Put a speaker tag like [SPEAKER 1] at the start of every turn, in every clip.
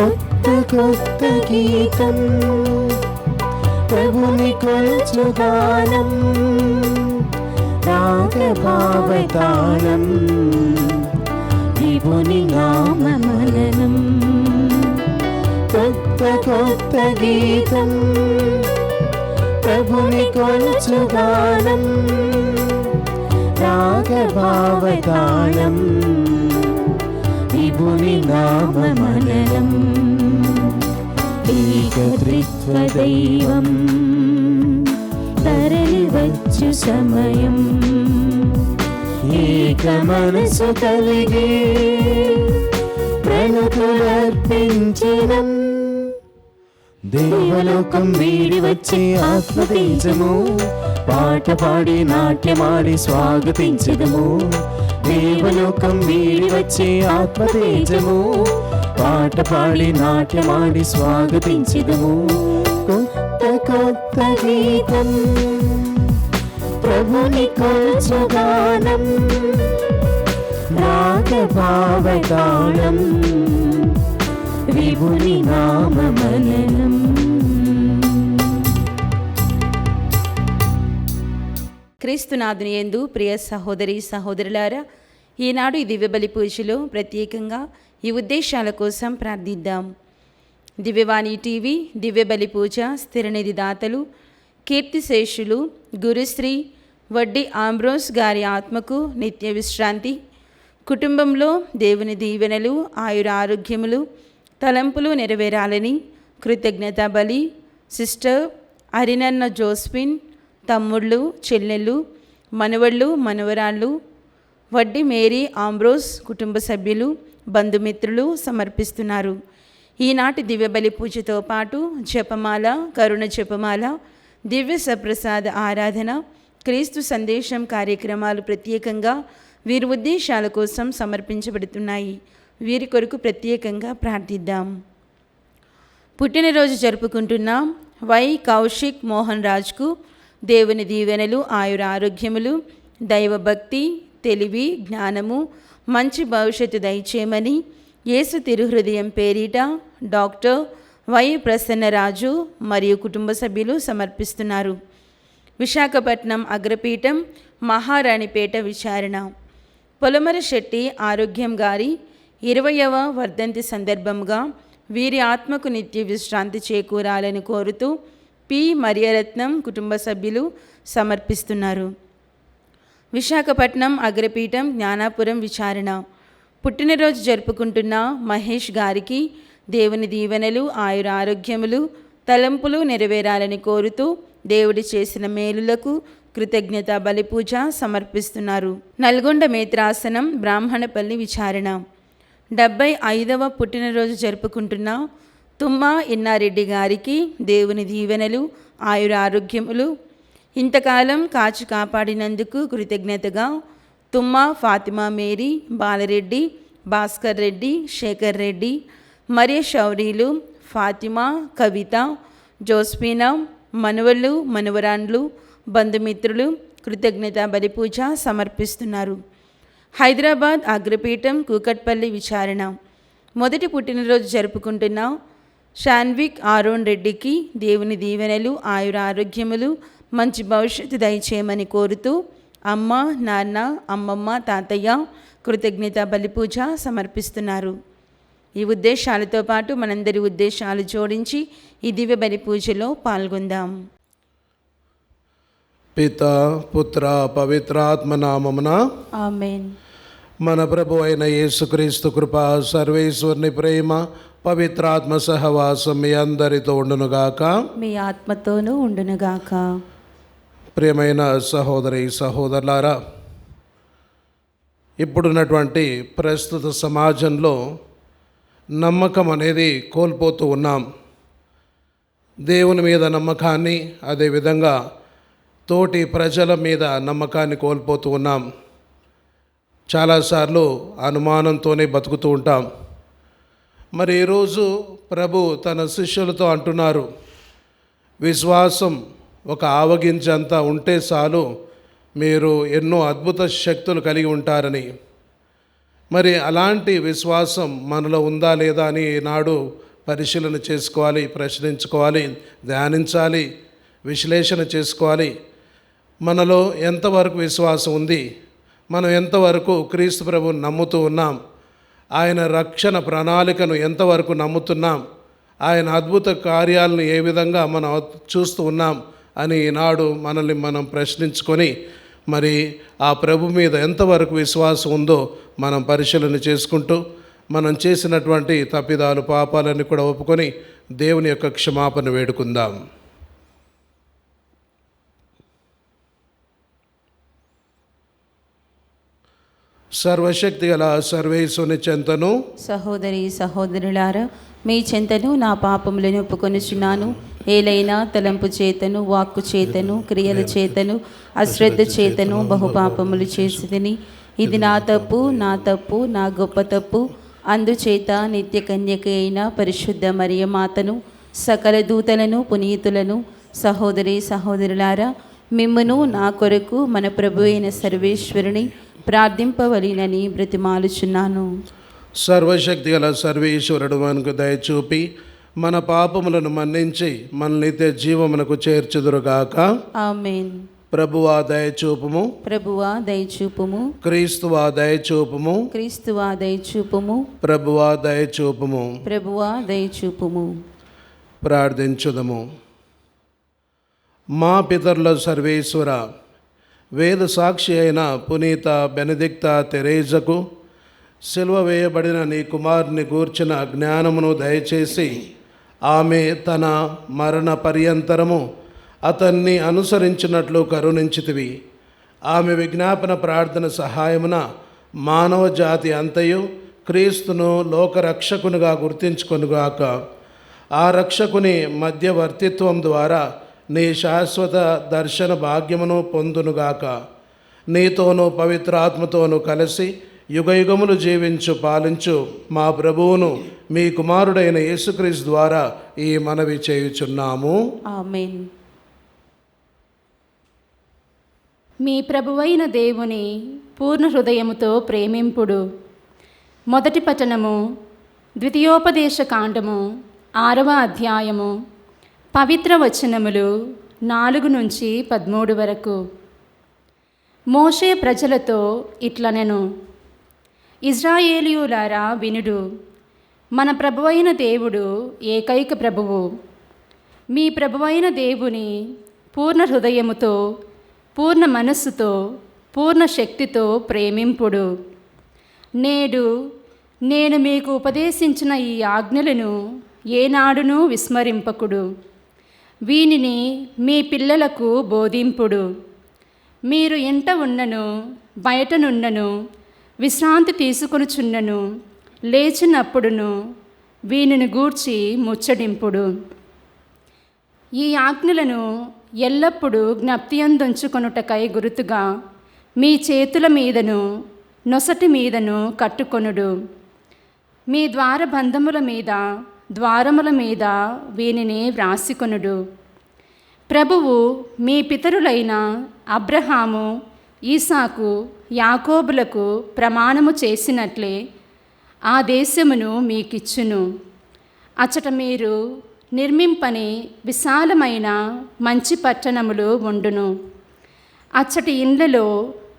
[SPEAKER 1] కొత్త కొత్త గీతం ప్రభుని కొలుచు గానం రాగభావతాళం విభుని నామమననం కొత్త కొత్త గీతం ప్రభుని కొలుచు గానం రాగభావతాళం విభుని నామమననం ఏకత్రిత్వ దైవం తరలి వచ్చు సమయం ఏక మనసు కలిగి ప్రణతులర్పించడం దేవలోకం వీడి వచ్చే ఆత్మతేజము పాట పాడి నాట్యమాడి స్వాగతించదము దేవలోకం వీడి వచ్చే ఆత్మతేజము పాట పాడి నాట్యమాడి స్వాగతించదము కొత్త కొత్త గీతం ప్రభుని కొలుచు గానం రాగభావతాళం విభుని నామమననం.
[SPEAKER 2] క్రీస్తునాథుని యందు ప్రియ సహోదరి సహోదరులారా, ఈనాడు ఈ దివ్యబలి పూజలో ప్రత్యేకంగా ఈ ఉద్దేశాల కోసం ప్రార్థిద్దాం. దివ్యవాణి టీవీ దివ్యబలి పూజ స్థిరనిధి దాతలు కీర్తిశేషులు గురుశ్రీ వడ్డి ఆంబ్రోస్ గారి ఆత్మకు నిత్య విశ్రాంతి, కుటుంబంలో దేవుని దీవెనలు ఆయుర ఆరోగ్యములు తలంపులు నెరవేరాలని కృతజ్ఞతా బలి సిస్టర్ అరినన్న జోస్పిన్, తమ్ముళ్ళు చెల్లెళ్ళు మనవళ్ళు మనవరాళ్ళు వడ్డి మేరీ ఆంబ్రోస్ కుటుంబ సభ్యులు బంధుమిత్రులు సమర్పిస్తున్నారు. ఈనాటి దివ్యబలి పూజతో పాటు జపమాల, కరుణ జపమాల, దివ్య సప్రసాద ఆరాధన, క్రీస్తు సందేశం కార్యక్రమాలు ప్రత్యేకంగా వీరి ఉద్దేశాల కోసం సమర్పించబడుతున్నాయి. వీరి కొరకు ప్రత్యేకంగా ప్రార్థిద్దాం. పుట్టినరోజు జరుపుకుంటున్న వై కౌశిక్ మోహన్ రాజ్కు దేవుని దీవెనలు ఆయుర ఆరోగ్యములు దైవభక్తి తెలివి జ్ఞానము మంచి భవిష్యత్తు దయచేయమని యేసు తిరుహృదయం పేరిట డాక్టర్ వై ప్రసన్నరాజు మరియు కుటుంబ సభ్యులు సమర్పిస్తున్నారు. విశాఖపట్నం అగ్రపీఠం మహారాణిపేట విచారణ పొలమర శెట్టి ఆరోగ్యం గారి 20వ వర్ధంతి సందర్భంగా వీరి ఆత్మకు నిత్య విశ్రాంతి చేకూరాలని కోరుతూ పి మరియరత్నం కుటుంబ సభ్యులు సమర్పిస్తున్నారు. విశాఖపట్నం అగ్రపీఠం జ్ఞానాపురం విచారణ పుట్టినరోజు జరుపుకుంటున్న మహేష్ గారికి దేవుని దీవెనలు ఆయుర ఆరోగ్యములు తలంపులు నెరవేరాలని కోరుతూ దేవుడి చేసిన మేలులకు కృతజ్ఞత బలిపూజ సమర్పిస్తున్నారు. నల్గొండ మేత్రాసనం బ్రాహ్మణపల్లి విచారణ 75వ పుట్టినరోజు జరుపుకుంటున్న తుమ్మా ఇన్నారెడ్డి గారికి దేవుని దీవెనలు ఆయుర ఆరోగ్యములు ఇంతకాలం కాచి కాపాడినందుకు కృతజ్ఞతగా తుమ్మా ఫాతిమా మేరీ, బాలరెడ్డి, భాస్కర్ రెడ్డి, శేఖర్ రెడ్డి, మరియ శౌరీలు, ఫాతిమా, కవిత, జోస్పీనా, మనవళ్ళు మనవరాండ్లు బంధుమిత్రులు కృతజ్ఞత బలిపూజ సమర్పిస్తున్నారు. హైదరాబాద్ అగ్రపీఠం కూకట్పల్లి విచారణ మొదటి పుట్టినరోజు జరుపుకుంటున్న షాన్విక్ ఆరోన్ రెడ్డికి దేవుని దీవెనలు ఆయుర ఆరోగ్యములు మంచి భవిష్యత్తు దయచేయమని కోరుతూ అమ్మ నాన్న అమ్మమ్మ తాతయ్య కృతజ్ఞత బలిపూజ సమర్పిస్తున్నారు. ఈ ఉద్దేశాలతో పాటు మనందరి ఉద్దేశాలు జోడించి ఈ దివ్య బలి పూజలో పాల్గొందాం.
[SPEAKER 3] పితా పుత్ర పవిత్రాత్మ నామమున
[SPEAKER 2] ఆమేన్.
[SPEAKER 3] మన ప్రభు అయిన యేసుక్రీస్తు కృప సర్వేశ్వరుని ప్రేమ పవిత్రాత్మ సహవాసం మీ అందరితో ఉండునుగాక,
[SPEAKER 2] మీ ఆత్మతోనూ ఉండునుగాక.
[SPEAKER 3] ప్రియమైన సహోదరి సహోదరులారా, ఇప్పుడున్నటువంటి ప్రస్తుత సమాజంలో నమ్మకం అనేది కోల్పోతూ ఉన్నాం. దేవుని మీద నమ్మకాన్ని, అదేవిధంగా తోటి ప్రజల మీద నమ్మకాన్ని కోల్పోతూ ఉన్నాం. చాలాసార్లు అనుమానంతోనే బతుకుతూ ఉంటాం. మరి ఈరోజు ప్రభు తన శిష్యులతో అంటున్నారు, విశ్వాసం ఒక ఆవగింజంతా ఉంటే చాలు, మీరు ఎన్నో అద్భుత శక్తులు కలిగి ఉంటారని. మరి అలాంటి విశ్వాసం మనలో ఉందా లేదా అని నాడు పరిశీలన చేసుకోవాలి, ప్రశ్నించుకోవాలి, ధ్యానించాలి, విశ్లేషణ చేసుకోవాలి. మనలో ఎంతవరకు విశ్వాసం ఉంది, మనం ఎంతవరకు క్రీస్తు ప్రభువుని నమ్ముతూ ఉన్నాం, ఆయన రక్షణ ప్రణాళికను ఎంతవరకు నమ్ముతున్నాం, ఆయన అద్భుత కార్యాలను ఏ విధంగా మనం చూస్తూ ఉన్నాం అని ఈనాడు మనల్ని మనం ప్రశ్నించుకొని మరి ఆ ప్రభు మీద ఎంతవరకు విశ్వాసం ఉందో మనం పరిశీలన చేసుకుంటూ మనం చేసినటువంటి తప్పిదాలు పాపాలన్నీ కూడా ఒప్పుకొని దేవుని యొక్క క్షమాపణ వేడుకుందాం. సర్వశక్తి గల సర్వేశ్వరుని చెంతను
[SPEAKER 2] సహోదరి సహోదరులారా, మీ చెంతను నా పాపములను ఒప్పుకొనుచున్నాను. ఏలైనా తలంపు చేతను, వాక్కు చేతను, క్రియల చేతను, అశ్రద్ధ చేతను బహుపాపములు చేసి తిని, ఇది నా తప్పు, నా గొప్ప తప్పు. అందుచేత నిత్య కన్యక అయిన పరిశుద్ధ మరియ మాతను, సకల దూతలను, పునీతులను, సహోదరి సహోదరులారా, మిమ్మును నా కొరకు మన ప్రభు అయిన సర్వేశ్వరుని ప్రార్థింపవలెనని బ్రతిమాలుచున్నాను.
[SPEAKER 3] సర్వశక్తి గల సర్వేశ్వరుడు మనకు దయచూపి మన పాపములను మన్నించి మన నిత్య జీవమునకు చేర్చుదురుగాక.
[SPEAKER 2] ఆమేన్.
[SPEAKER 3] ప్రభువా దయచూపుము,
[SPEAKER 2] ప్రభువా దయచూపుము,
[SPEAKER 3] క్రీస్తువా దయచూపుము,
[SPEAKER 2] క్రీస్తువా దయచూపుము,
[SPEAKER 3] ప్రభువా దయచూపుము.
[SPEAKER 2] ప్రభువా దయచూపుము.
[SPEAKER 3] ప్రార్థించుదము. మా పితరుల సర్వేశ్వర, వేద సాక్షి అయిన పునీత బెనెడిక్తా తెరేజకు సిలువ వేయబడిన నీ కుమారుని గూర్చిన జ్ఞానమును దయచేసి ఆమె తన మరణ పర్యంతరము అతన్ని అనుసరించినట్లు కరుణించితివి. ఆమె విజ్ఞాపన ప్రార్థన సహాయమున మానవ జాతి అంతయు క్రీస్తును లోకరక్షకునిగా గుర్తించుకొనుగాక. ఆ రక్షకుని మధ్యవర్తిత్వం ద్వారా నీ శాశ్వత దర్శన భాగ్యమును పొందునుగాక. నీతోనూ పవిత్రాత్మతోనూ కలిసి యుగయుగములు జీవించు పాలించు మా ప్రభువును మీ కుమారుడైన యేసుక్రీస్తు ద్వారా ఈ మనవి చేయుచున్నాము.
[SPEAKER 2] ఆమేన్.
[SPEAKER 4] మీ ప్రభువైన దేవుని పూర్ణ హృదయముతో ప్రేమింపుడు. మొదటి పఠనము ద్వితీయోపదేశ కాండము 6వ అధ్యాయము పవిత్ర వచనములు 4 నుంచి 13 వరకు. మోషే ప్రజలతో ఇట్లనెను, ఇజ్రాయేలీయులారా వినుడు, మన ప్రభువైన దేవుడు ఏకైక ప్రభువు. మీ ప్రభువైన దేవుని పూర్ణ హృదయముతో, పూర్ణ మనస్సుతో, పూర్ణ శక్తితో ప్రేమింపుడు. నేడు నేను మీకు ఉపదేశించిన ఈ ఆజ్ఞలను ఏనాడునూ విస్మరింపకుడు. వీనిని మీ పిల్లలకు బోధింపుడు. మీరు ఇంట ఉన్నను, బయటనున్నను, విశ్రాంతి తీసుకొనుచున్నను, లేచినప్పుడును వీనిని గూర్చి ముచ్చడింపుడు. ఈ ఆజ్ఞలను ఎల్లప్పుడూ జ్ఞప్తియందుంచుకొనుటకై గుర్తుగా మీ చేతుల మీదను నొసటి మీదను కట్టుకొనుడు. మీ ద్వారబంధముల మీద, ద్వారముల మీద వీనిని వ్రాసికొనుడు. ప్రభువు మీ పితరులైన అబ్రహాము, ఈసాకు, యాకోబులకు ప్రమాణము చేసినట్లే ఆ దేశమును మీకిచ్చును. అచట మీరు నిర్మింపని విశాలమైన మంచి పట్టణములు ఉండును. అచ్చటి ఇండ్లలో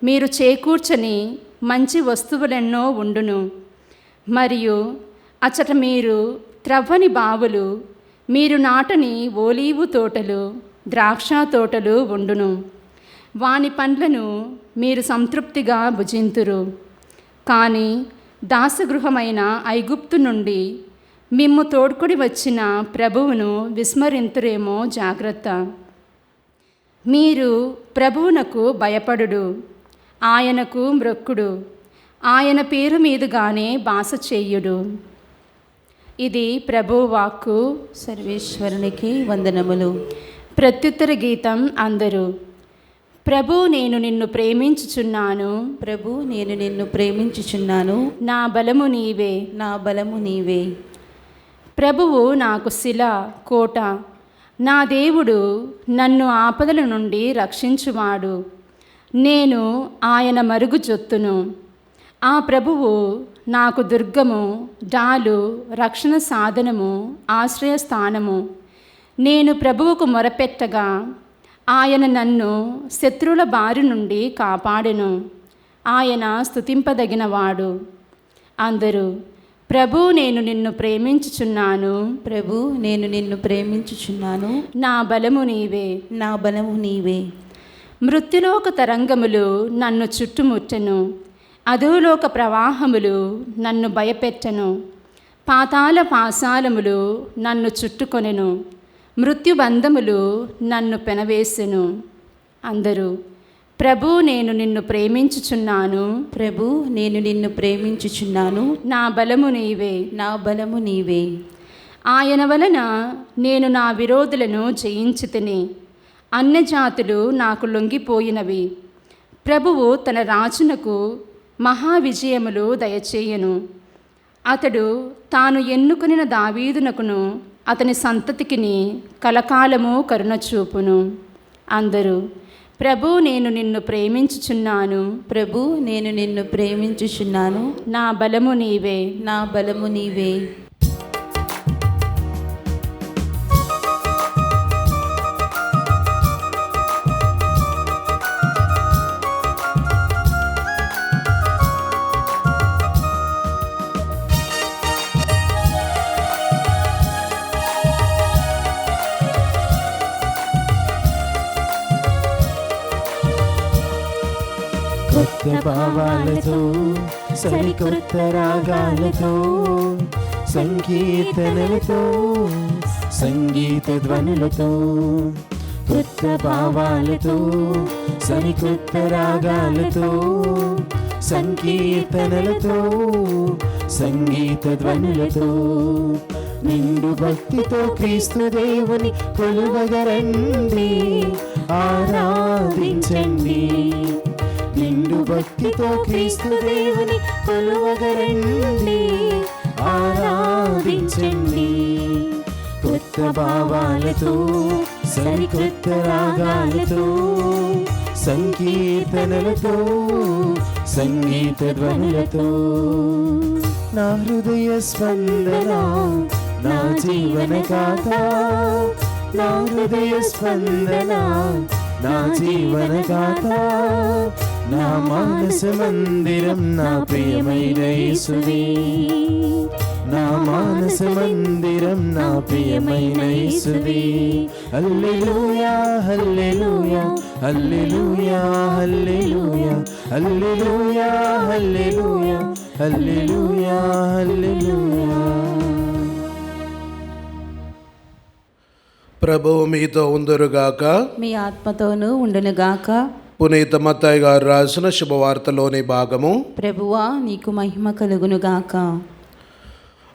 [SPEAKER 4] మీరు చేకూర్చని మంచి వస్తువులెన్నో ఉండును. మరియు అచ్చట మీరు త్రవ్వని బావులు, మీరు నాటని ఓలీవు తోటలు, ద్రాక్ష తోటలు ఉండును. వాని పండ్లను మీరు సంతృప్తిగా భుజింతురు. కానీ దాసగృహమైన ఐగుప్తు నుండి మిమ్ము తోడ్కొని వచ్చిన ప్రభువును విస్మరింతురేమో జాగ్రత్త. మీరు ప్రభువునకు భయపడుడు, ఆయనకు మ్రొక్కుడు, ఆయన పేరు మీదుగానే బాస చేయుడు. ఇది ప్రభువు వాక్కు.
[SPEAKER 2] సర్వేశ్వరునికి వందనములు.
[SPEAKER 4] ప్రత్యుత్తర గీతం అందరూ. ప్రభు, నేను నిన్ను ప్రేమించుచున్నాను.
[SPEAKER 2] ప్రభు, నేను నిన్ను ప్రేమించుచున్నాను.
[SPEAKER 4] నా బలము నీవే.
[SPEAKER 2] నా బలము నీవే.
[SPEAKER 4] ప్రభువు నాకు శిల, కోట. నా దేవుడు నన్ను ఆపదల నుండి రక్షించువాడు. నేను ఆయన మరుగు జొత్తును. ఆ ప్రభువు నాకు దుర్గము, డాలు, రక్షణ సాధనము, ఆశ్రయస్థానము. నేను ప్రభువుకు మొరపెట్టగా ఆయన నన్ను శత్రువుల బారి నుండి కాపాడెను. ఆయన స్తుతింపదగినవాడు. అందరూ ప్రభు నేను నిన్ను ప్రేమించుచున్నాను,
[SPEAKER 2] ప్రభు నేను నిన్ను ప్రేమించుచున్నాను,
[SPEAKER 4] నా బలము నీవే.
[SPEAKER 2] నా బలము నీవే.
[SPEAKER 4] మృత్యులోక తరంగములు నన్ను చుట్టుముట్టెను, అధోలోక ప్రవాహములు నన్ను భయపెట్టెను. పాతాళ పాశాలములు నన్ను చుట్టుకొనెను, మృత్యుబంధములు నన్ను పెనవేసెను. అందరూ ప్రభు నేను నిన్ను ప్రేమించుచున్నాను,
[SPEAKER 2] ప్రభు నేను నిన్ను ప్రేమించుచున్నాను,
[SPEAKER 4] నా బలము నీవే.
[SPEAKER 2] నా బలము నీవే.
[SPEAKER 4] ఆయన వలన నేను నా విరోధులను జయించితిని, అన్యజాతులు నాకు లొంగిపోయినవి. ప్రభువు తన రాజునకు మహావిజయములు దయచేయను. అతడు తాను ఎన్నుకొనిన దావీదునకును అతని సంతతికిని కలకాలము కరుణ చూపును. అందరూ ప్రభు నేను నిన్ను ప్రేమించుచున్నాను,
[SPEAKER 2] ప్రభు నేను నిన్ను ప్రేమించుచున్నాను,
[SPEAKER 4] నా బలము నీవే.
[SPEAKER 2] నా బలము నీవే.
[SPEAKER 1] కొత్త భావాలతో సరికొత్త రాగాలతో సంకీర్తనలతో సంగీత ధ్వనులతో, కొత్త భావాలతో సరికొత్త రాగాలతో సంకీర్తనలతో సంగీత ధ్వనులతో, నిండు భక్తితో క్రీస్తు దేవుని కొలువగరండి, ఆరాధించండి. నిండు భక్తితో క్రీస్తు దేవుని కొలువగరండి, ఆరాధించండి. కొత్త భావాలతో సరికొత్త రాగాలతో సంకీర్తనలతో సంగీత ధ్వనులతో, నా హృదయ స్పందన నా జీవన గాథ, నా హృదయ స్పందన నా జీవన గాథ, నా మానస మందిరం నా ప్రియమైన యేసువే, నా మానస మందిరం నా ప్రియమైన యేసువే. హల్లెలూయా హల్లెలూయా హల్లెలూయా హల్లెలూయా హల్లెలూయా హల్లెలూయా హల్లెలూయా హల్లెలూయా.
[SPEAKER 3] ప్రభువు మీతో ఉందురుగాక,
[SPEAKER 2] మీ ఆత్మతోనూ ఉండునుగాక.
[SPEAKER 3] పునీత మత్తయి గారు రాసిన శుభవార్తలోని భాగము.
[SPEAKER 2] ప్రభువా నీకు మహిమ కలుగునుగాక.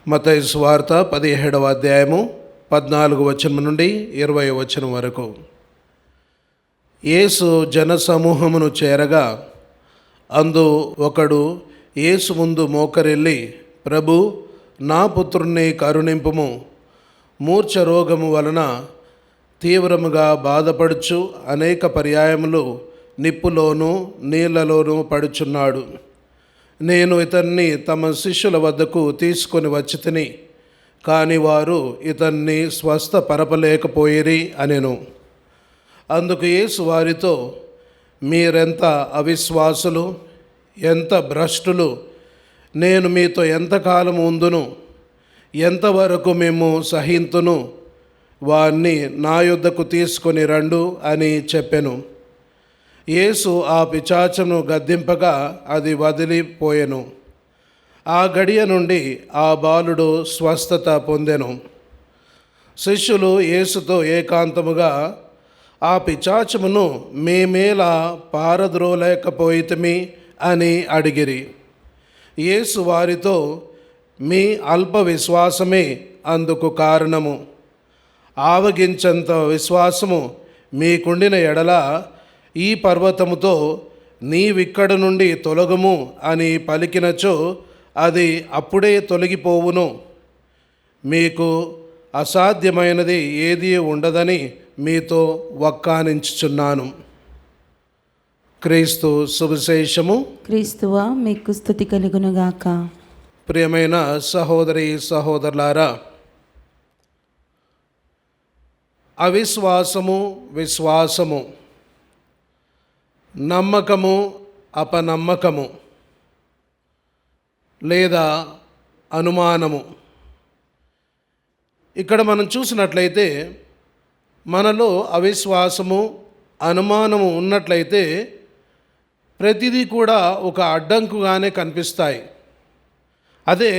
[SPEAKER 3] మత్తయి సువార్త 17వ అధ్యాయము 14 వచనం నుండి 20 వచనం వరకు. యేసు జనసమూహమును చేరగా అందు ఒకడు యేసు ముందు మోకరిల్లి, ప్రభు నా పుత్రుణ్ణి కరుణింపుము, మూర్ఛ రోగము వలన తీవ్రముగా బాధపడుచు అనేక పర్యాయములు నిప్పులోనూ నీళ్లలోనూ పడుచున్నాడు. నేను ఇతన్ని తమ శిష్యుల వద్దకు తీసుకొని వచ్చి తిని, కానీ వారు ఇతన్ని స్వస్థపరపలేకపోయిరి అనెను. అందుకు యేసు వారితో, మీరెంత అవిశ్వాసులు, ఎంత భ్రష్టులు, నేను మీతో ఎంతకాలం ఉందును, ఎంతవరకు మేము సహింతును, వాణ్ణి నా యొద్దకు తీసుకొని రండు అని చెప్పెను. యేసు ఆ పిశాచమును గద్దింపగా అది వదిలిపోయెను. ఆ గడియ నుండి ఆ బాలుడు స్వస్థత పొందెను. శిష్యులు యేసుతో ఏకాంతముగా, ఆ పిశాచమును మేమేలా పారద్రోలేకపోయితిమి అని అడిగిరి. యేసు వారితో, మీ అల్ప విశ్వాసమే అందుకు కారణము. ఆవగించంత విశ్వాసము మీకుండిన ఎడల ఈ పర్వతముతో నీవిక్కడ నుండి తొలగము అని పలికినచో అది అప్పుడే తొలగిపోవును. మీకు అసాధ్యమైనది ఏదీ ఉండదని మీతో వక్కానించుచున్నాను. క్రీస్తు సువిశేషము.
[SPEAKER 2] క్రీస్తువా మీకు స్తుతి కలుగునుగాక.
[SPEAKER 3] ప్రియమైన సహోదరి సహోదరులారా, అవిశ్వాసము, విశ్వాసము, నమ్మకము, అపనమ్మకము లేదా అనుమానము. ఇక్కడ మనం చూసినట్లయితే మనలో అవిశ్వాసము, అనుమానము ఉన్నట్లయితే ప్రతిదీ కూడా ఒక అడ్డంకుగానే కనిపిస్తాయి. అదే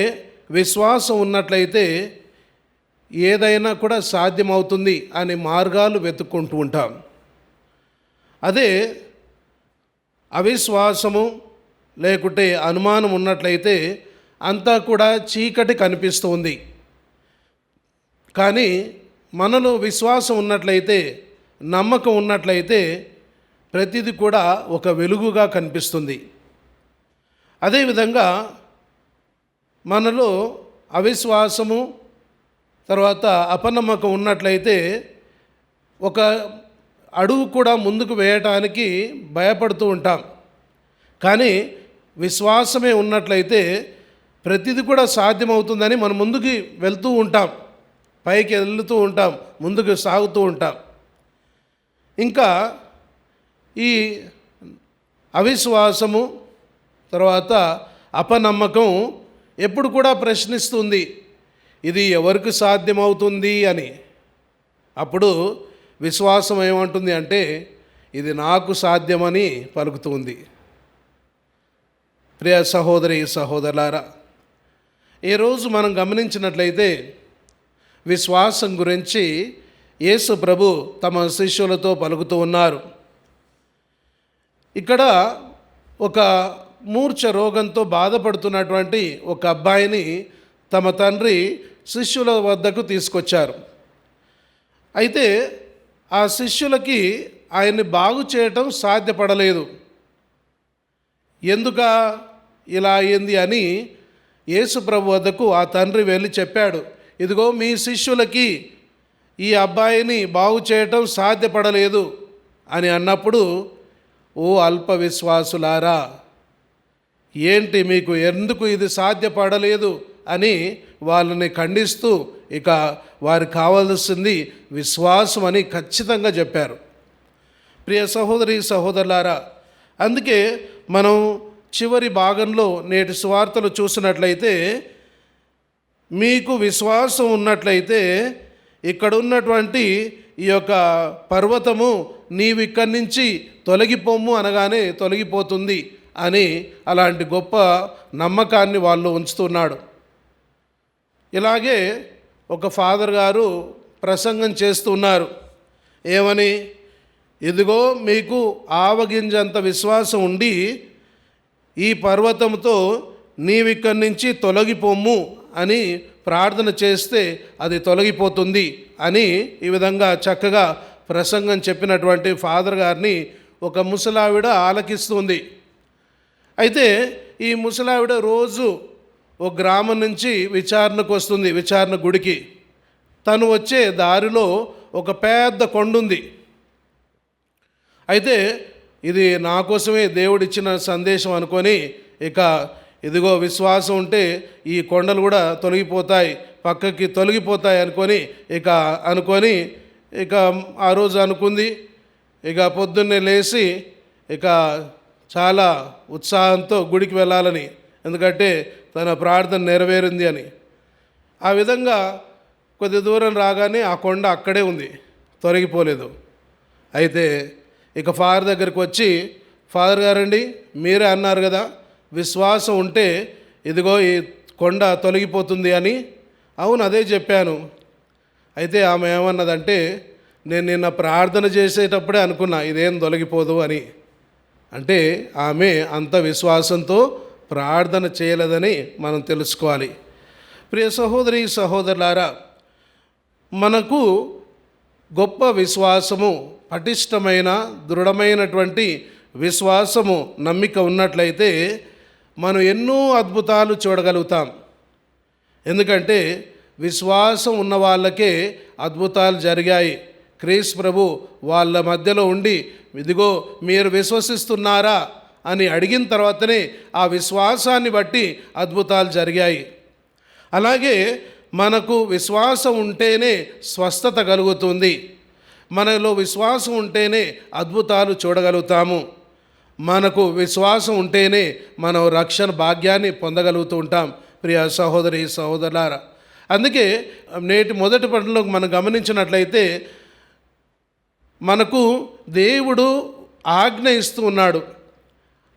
[SPEAKER 3] విశ్వాసం ఉన్నట్లయితే ఏదైనా కూడా సాధ్యమవుతుంది అనే మార్గాలు వెతుక్కుంటూ ఉంటాం. అదే అవిశ్వాసము లేకుంటే అనుమానం ఉన్నట్లయితే అంతా కూడా చీకటి కనిపిస్తుంది. కానీ మనలో విశ్వాసం ఉన్నట్లయితే, నమ్మకం ఉన్నట్లయితే ప్రతిదీ కూడా ఒక వెలుగుగా కనిపిస్తుంది. అదేవిధంగా మనలో అవిశ్వాసము తర్వాత అపనమ్మకం ఉన్నట్లయితే ఒక అడుగు కూడా ముందుకు వేయటానికి భయపడుతూ ఉంటాం. కానీ విశ్వాసమే ఉన్నట్లయితే ప్రతిదీ కూడా సాధ్యమవుతుందని మనం ముందుకు వెళ్తూ ఉంటాం, పైకి వెళ్తూ ఉంటాం, ముందుకు సాగుతూ ఉంటాం. ఇంకా ఈ అవిశ్వాసము తర్వాత అపనమ్మకం ఎప్పుడు కూడా ప్రశ్నిస్తుంది, ఇది ఎవరికి సాధ్యమవుతుంది అని. అప్పుడు విశ్వాసం ఏమంటుంది అంటే, ఇది నాకు సాధ్యమని పలుకుతుంది. ప్రియ సహోదరి సహోదరులారా, ఈరోజు మనం గమనించినట్లయితే విశ్వాసం గురించి యేసు ప్రభు తమ శిష్యులతో పలుకుతూ ఉన్నారు. ఇక్కడ ఒక మూర్ఛ రోగంతో బాధపడుతున్నటువంటి ఒక అబ్బాయిని తమ తండ్రి శిష్యుల వద్దకు తీసుకొచ్చారు. అయితే ఆ శిష్యులకి ఆయన్ని బాగు చేయటం సాధ్యపడలేదు. ఎందుక ఇలా అయింది అని యేసు ప్రభు వద్దకు ఆ తండ్రి వెళ్ళి చెప్పాడు, ఇదిగో మీ శిష్యులకి ఈ అబ్బాయిని బాగు చేయటం సాధ్యపడలేదు అని అన్నప్పుడు, ఓ అల్ప విశ్వాసులారా, ఏంటి మీకు ఎందుకు ఇది సాధ్యపడలేదు అని వాళ్ళని ఖండిస్తూ ఇక వారికి కావాల్సింది విశ్వాసం అని ఖచ్చితంగా చెప్పారు. ప్రియ సహోదరి సహోదరులారా, అందుకే మనం చివరి భాగంలో నేటి సువార్తలు చూసినట్లయితే, మీకు విశ్వాసం ఉన్నట్లయితే ఇక్కడ ఉన్నటువంటి ఈ యొక్క పర్వతము నీవు ఇక్కడి నుంచి తొలగిపోము అనగానే తొలగిపోతుంది అని అలాంటి గొప్ప నమ్మకాన్ని వాళ్ళు ఉంచుతున్నాడు. ఇలాగే ఒక ఫాదర్ గారు ప్రసంగం చేస్తున్నారు. ఏమని? ఇదిగో మీకు ఆవగింజంత విశ్వాసం ఉండి ఈ పర్వతంతో నీవిక్కడి నుంచి తొలగిపోము అని ప్రార్థన చేస్తే అది తొలగిపోతుంది అని ఈ విధంగా చక్కగా ప్రసంగం చెప్పినటువంటి ఫాదర్ గారిని ఒక ముసలావిడ ఆలకిస్తుంది. అయితే ఈ ముసలావిడ రోజు ఒక గ్రామం నుంచి విచారణకు వస్తుంది, విచారణ గుడికి. తను వచ్చే దారిలో ఒక పెద్ద కొండ ఉంది. అయితే ఇది నా కోసమే దేవుడిచ్చిన సందేశం అనుకొని, ఇక ఇదిగో విశ్వాసం ఉంటే ఈ కొండలు కూడా తొలగిపోతాయి, పక్కకి తొలగిపోతాయి అనుకొని ఇక ఆ రోజు అనుకుంది. ఇక పొద్దున్నే లేచి ఇక చాలా ఉత్సాహంతో గుడికి వెళ్ళాలని, ఎందుకంటే తన ప్రార్థన నెరవేరింది అని. ఆ విధంగా కొద్ది దూరం రాగానే ఆ కొండ అక్కడే ఉంది, తొలగిపోలేదు. అయితే ఇక ఫాదర్ దగ్గరికి వచ్చి, ఫాదర్ గారండి, మీరే అన్నారు కదా విశ్వాసం ఉంటే ఇదిగో ఈ కొండ తొలగిపోతుంది అని. అవును, అదే చెప్పాను. అయితే ఆమె ఏమన్నదంటే, నేను నిన్న ప్రార్థన చేసేటప్పుడే అనుకున్నా ఇదేం తొలగిపోదు అని. అంటే ఆమె అంత విశ్వాసంతో ప్రార్థన చేయలేదని మనం తెలుసుకోవాలి. ప్రియ సహోదరి సహోదరులారా, మనకు గొప్ప విశ్వాసము, పటిష్టమైన దృఢమైనటువంటి విశ్వాసము, నమ్మిక ఉన్నట్లయితే మనం ఎన్నో అద్భుతాలు చూడగలుగుతాం. ఎందుకంటే విశ్వాసం ఉన్న వాళ్ళకే అద్భుతాలు జరిగాయి. క్రీస్తు ప్రభు వాళ్ళ మధ్యలో ఉండి, ఇదిగో మీరు విశ్వసిస్తున్నారా అని అడిగిన తర్వాతనే ఆ విశ్వాసాన్ని బట్టి అద్భుతాలు జరిగాయి. అలాగే మనకు విశ్వాసం ఉంటేనే స్వస్థత కలుగుతుంది. మనలో విశ్వాసం ఉంటేనే అద్భుతాలు చూడగలుగుతాము. మనకు విశ్వాసం ఉంటేనే మనం రక్షణ భాగ్యాన్ని పొందగలుగుతూ ఉంటాం. ప్రియ సహోదరి సహోదరులారా, అందుకే నేటి మొదటి పట్టణంలో మనం గమనించినట్లయితే మనకు దేవుడు ఆజ్ఞ ఇస్తూ ఉన్నాడు.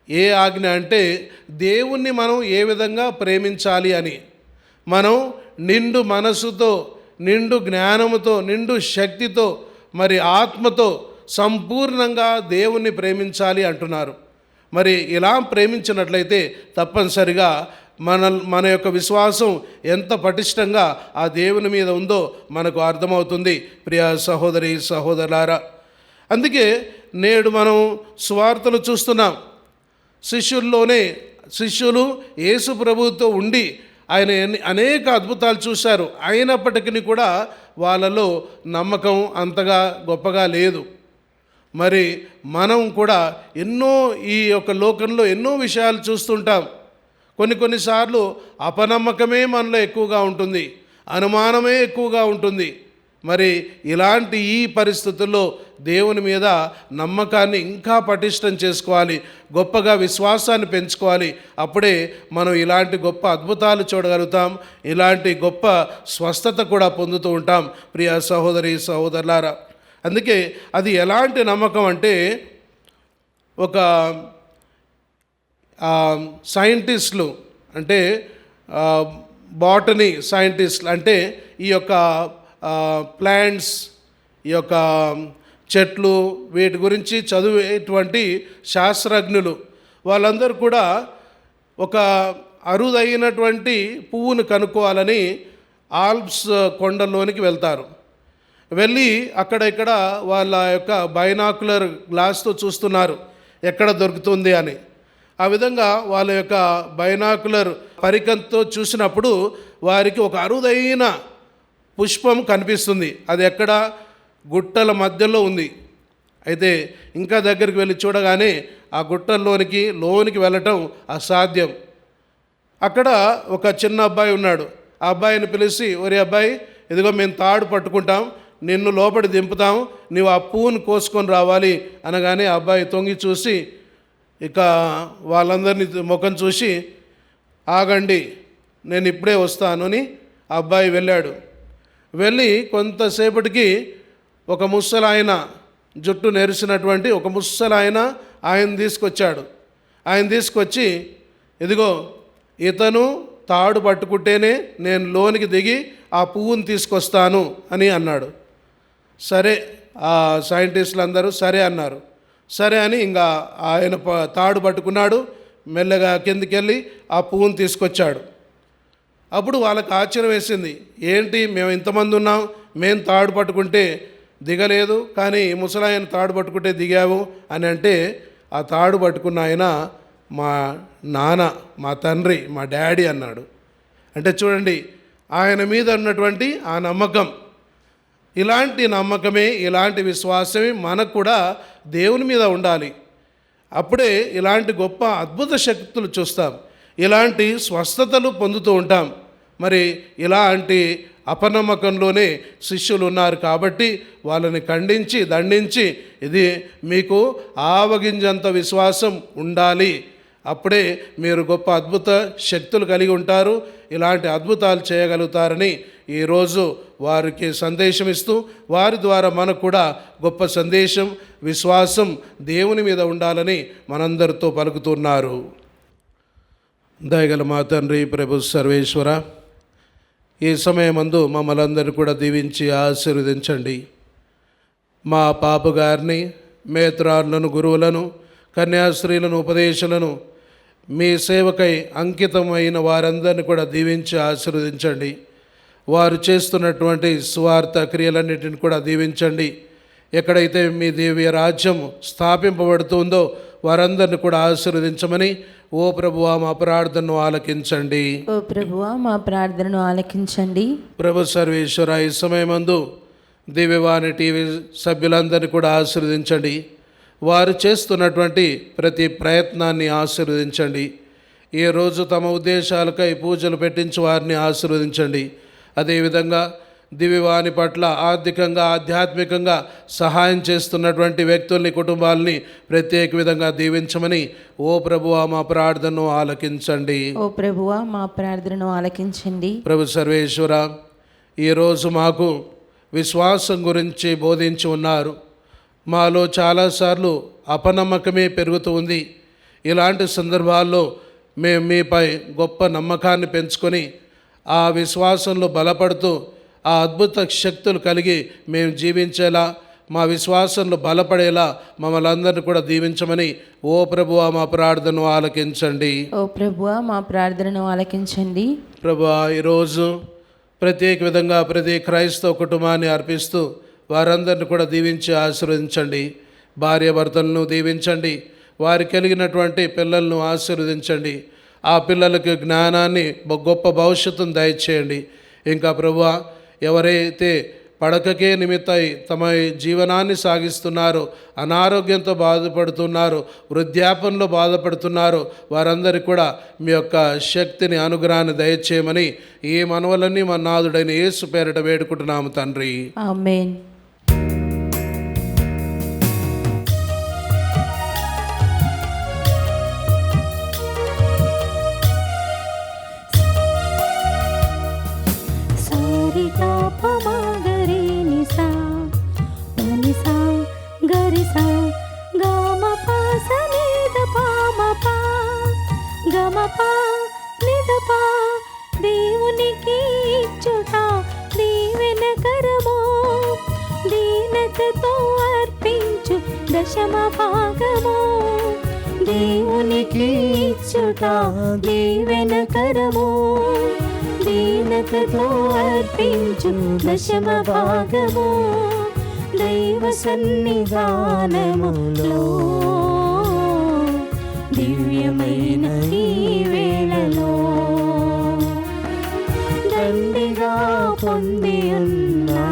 [SPEAKER 3] ఏ ఆజ్ఞ అంటే దేవుణ్ణి మనం ఏ విధంగా ప్రేమించాలి అని. మనం నిండు మనసుతో, నిండు జ్ఞానముతో, నిండు శక్తితో, మరి ఆత్మతో సంపూర్ణంగా దేవుణ్ణి ప్రేమించాలి అంటున్నారు. మరి ఇలా ప్రేమించినట్లయితే తప్పనిసరిగా మన యొక్క విశ్వాసం ఎంత పటిష్టంగా ఆ దేవుని మీద ఉందో మనకు అర్థమవుతుంది. ప్రియ సహోదరి సహోదరులారా, అందుకే నేడు మనం సువార్తలు చూస్తున్నాం. శిష్యులు యేసు ప్రభువుతో ఉండి ఆయన అనేక అద్భుతాలు చూశారు. అయినప్పటికీ కూడా వాళ్ళలో నమ్మకం అంతగా గొప్పగా లేదు. మరి మనం కూడా ఈ యొక్క లోకంలో ఎన్నో విషయాలు చూస్తుంటాం. కొన్నిసార్లు అపనమ్మకమే మనలో ఎక్కువగా ఉంటుంది, అనుమానమే ఎక్కువగా ఉంటుంది. మరి ఇలాంటి ఈ పరిస్థితుల్లో దేవుని మీద నమ్మకాన్ని ఇంకా పటిష్టం చేసుకోవాలి, గొప్పగా విశ్వాసాన్ని పెంచుకోవాలి. అప్పుడే మనం ఇలాంటి గొప్ప అద్భుతాలు చూడగలుగుతాం, ఇలాంటి గొప్ప స్వస్థత కూడా పొందుతూ ఉంటాం. ప్రియ సహోదరి సహోదరులారా, అందుకే అది ఎలాంటి నమ్మకం అంటే, ఒక సైంటిస్టులు అంటే బాటనీ సైంటిస్టులు అంటే ఈ యొక్క ప్లాంట్స్, ఈ యొక్క చెట్లు, వీటి గురించి చదివేటువంటి శాస్త్రజ్ఞులు వాళ్ళందరూ కూడా ఒక అరుదైనటువంటి పువ్వును కనుక్కోవాలని ఆల్ప్స్ కొండల్లోనికి వెళ్తారు. వెళ్ళి ఇక్కడ వాళ్ళ యొక్క బైనాకులర్ గ్లాస్తో చూస్తున్నారు ఎక్కడ దొరుకుతుంది అని. ఆ విధంగా వాళ్ళ యొక్క బైనాకులర్ పరికంతో చూసినప్పుడు వారికి ఒక అరుదైన పుష్పం కనిపిస్తుంది. అది ఎక్కడ? గుట్టల మధ్యలో ఉంది. అయితే ఇంకా దగ్గరికి వెళ్ళి చూడగానే ఆ లోనికి వెళ్ళటం అసాధ్యం. అక్కడ ఒక చిన్న అబ్బాయి ఉన్నాడు. ఆ అబ్బాయిని పిలిచి, ఒరే అబ్బాయి, ఇదిగో మేము తాడు పట్టుకుంటాం, నిన్ను లోపలి దింపుతాం, నువ్వు ఆ పువ్వును కోసుకొని రావాలి అనగానే ఆ అబ్బాయి తొంగి చూసి, ఇక వాళ్ళందరినీ ముఖం చూసి, ఆగండి నేను ఇప్పుడే వస్తాను అని ఆ అబ్బాయి వెళ్ళాడు. వెళ్ళి కొంతసేపటికి ఒక ముసలాయన, జుట్టు నెరిసినటువంటి ఒక ముసలాయన ఆయన తీసుకొచ్చాడు. ఆయన తీసుకొచ్చి, ఇదిగో ఇతను తాడు పట్టుకుంటేనే నేను లోనికి దిగి ఆ పువ్వును తీసుకొస్తాను అని అన్నాడు. సరే, ఆ సైంటిస్టులు అందరూ సరే అన్నారు. సరే అని ఇంకా ఆయన తాడు పట్టుకున్నాడు. మెల్లగా కిందికెళ్ళి ఆ పువ్వును తీసుకొచ్చాడు. అప్పుడు వాళ్ళకి ఆశ్చర్యం వేసింది. ఏంటి, మేము ఇంతమంది ఉన్నాం, మేము తాడు పట్టుకుంటే దిగలేదు, కానీ ముసలాయన తాడు పట్టుకుంటే దిగావు అని అంటే, ఆ తాడు పట్టుకున్న ఆయన మా నాన్న, మా తండ్రి, మా డాడీ అన్నాడు. అంటే చూడండి, ఆయన మీద ఉన్నటువంటి ఆ నమ్మకం. ఇలాంటి నమ్మకమే, ఇలాంటి విశ్వాసమే మనకు కూడా దేవుని మీద ఉండాలి. అప్పుడే ఇలాంటి గొప్ప అద్భుత శక్తులు చూస్తాం, ఇలాంటి స్వస్థతలు పొందుతూ ఉంటాం. మరి ఇలాంటి అపనమ్మకంలోనే శిష్యులు ఉన్నారు కాబట్టి వాళ్ళని ఖండించి దండించి, ఇది మీకు ఆవగింజంత విశ్వాసం ఉండాలి, అప్పుడే మీరు గొప్ప అద్భుత శక్తులు కలిగి ఉంటారు, ఇలాంటి అద్భుతాలు చేయగలుగుతారని ఈరోజు వారికి సందేశం ఇస్తూ, వారి ద్వారా మనకు కూడా గొప్ప సందేశం, విశ్వాసం దేవుని మీద ఉండాలని మనందరితో పలుకుతున్నారు. దయగల మా తండ్రి ప్రభు సర్వేశ్వర, ఈ సమయమందు మమ్మల్ని అందరినీ కూడా దీవించి ఆశీర్వదించండి. మా పాప గారిని, మేత్రాలను, గురువులను, కన్యాస్త్రీలను, ఉపదేశాలను, మీ సేవకై అంకితమైన వారందరినీ కూడా దీవించి ఆశీర్వదించండి. వారు చేస్తున్నటువంటి స్వార్థ క్రియలన్నిటిని కూడా దీవించండి. ఎక్కడైతే మీ దివ్య రాజ్యం స్థాపింపబడుతుందో వారందరిని కూడా ఆశీర్వదించమని, ఓ ప్రభువా మా ప్రార్థనను ఆలకించండి.
[SPEAKER 2] ఓ ప్రభువా మా ప్రార్థనను ఆలకించండి.
[SPEAKER 3] ప్రభు సర్వేశ్వర, ఈ సమయమందు దివ్యవాణి టీవీ సభ్యులందరినీ కూడా ఆశీర్వదించండి. వారు చేస్తున్నటువంటి ప్రతి ప్రయత్నాన్ని ఆశీర్వదించండి. ఏ రోజు తమ ఉద్దేశాలకై పూజలు పెట్టించి వారిని ఆశీర్వదించండి. అదేవిధంగా దివ్యవాణి పట్ల ఆర్థికంగా ఆధ్యాత్మికంగా సహాయం చేస్తున్నటువంటి వ్యక్తుల్ని, కుటుంబాలని ప్రత్యేక విధంగా దీవించమని ఓ ప్రభువా మా ప్రార్థనను ఆలకించండి.
[SPEAKER 2] ఓ ప్రభువా మా ప్రార్థనను ఆలకించండి.
[SPEAKER 3] ప్రభు సర్వేశ్వర, ఈరోజు మాకు విశ్వాసం గురించి బోధించి ఉన్నారు. మాలో చాలాసార్లు అపనమ్మకమే పెరుగుతూ ఉంది. ఇలాంటి సందర్భాల్లో మేము మీపై గొప్ప నమ్మకాన్ని పెంచుకొని ఆ విశ్వాసంలో బలపడుతూ ఆ అద్భుత శక్తులు కలిగి మేము జీవించేలా, మా విశ్వాసంలో బలపడేలా మమ్మల్ని అందరినీ కూడా దీవించమని ఓ ప్రభువా మా ప్రార్థనను ఆలకించండి.
[SPEAKER 2] ఓ ప్రభువా మా ప్రార్థనను ఆలకించండి.
[SPEAKER 3] ప్రభువా, ఈరోజు ప్రత్యేక విధంగా ప్రతి క్రైస్తవ కుటుంబాన్ని అర్పిస్తూ వారందరిని కూడా దీవించి ఆశీర్వదించండి. భార్యాభర్తలను దీవించండి. వారికి కలిగినటువంటి పిల్లలను ఆశీర్వదించండి. ఆ పిల్లలకు జ్ఞానాన్ని, గొప్ప భవిష్యత్తును దయచేయండి. ఇంకా ప్రభువా, ఎవరైతే పడకకే నిమిత్తమై తమ జీవనాన్ని సాగిస్తున్నారో, అనారోగ్యంతో బాధపడుతున్నారో, వృద్ధాపంలో బాధపడుతున్నారో వారందరికీ కూడా మీ యొక్క శక్తిని, అనుగ్రహాన్ని దయచేయమని ఈ మనవలన్నీ మన నాథుడైన యేసు పేరిట వేడుకుంటున్నాము తండ్రి.
[SPEAKER 2] ఆమేన్.
[SPEAKER 5] దేవునికి ఇచ్చుట దీవెనకరము, దీనతతో అర్పించు దశమ భాగము. దేవునికి ఇచ్చుట దీవెనకరము, దీనతతో అర్పించు దశమ భాగము. దైవ సన్నిధానములో దివ్యమైన ఈ వేళలో దండిగా పొంది ఉన్నా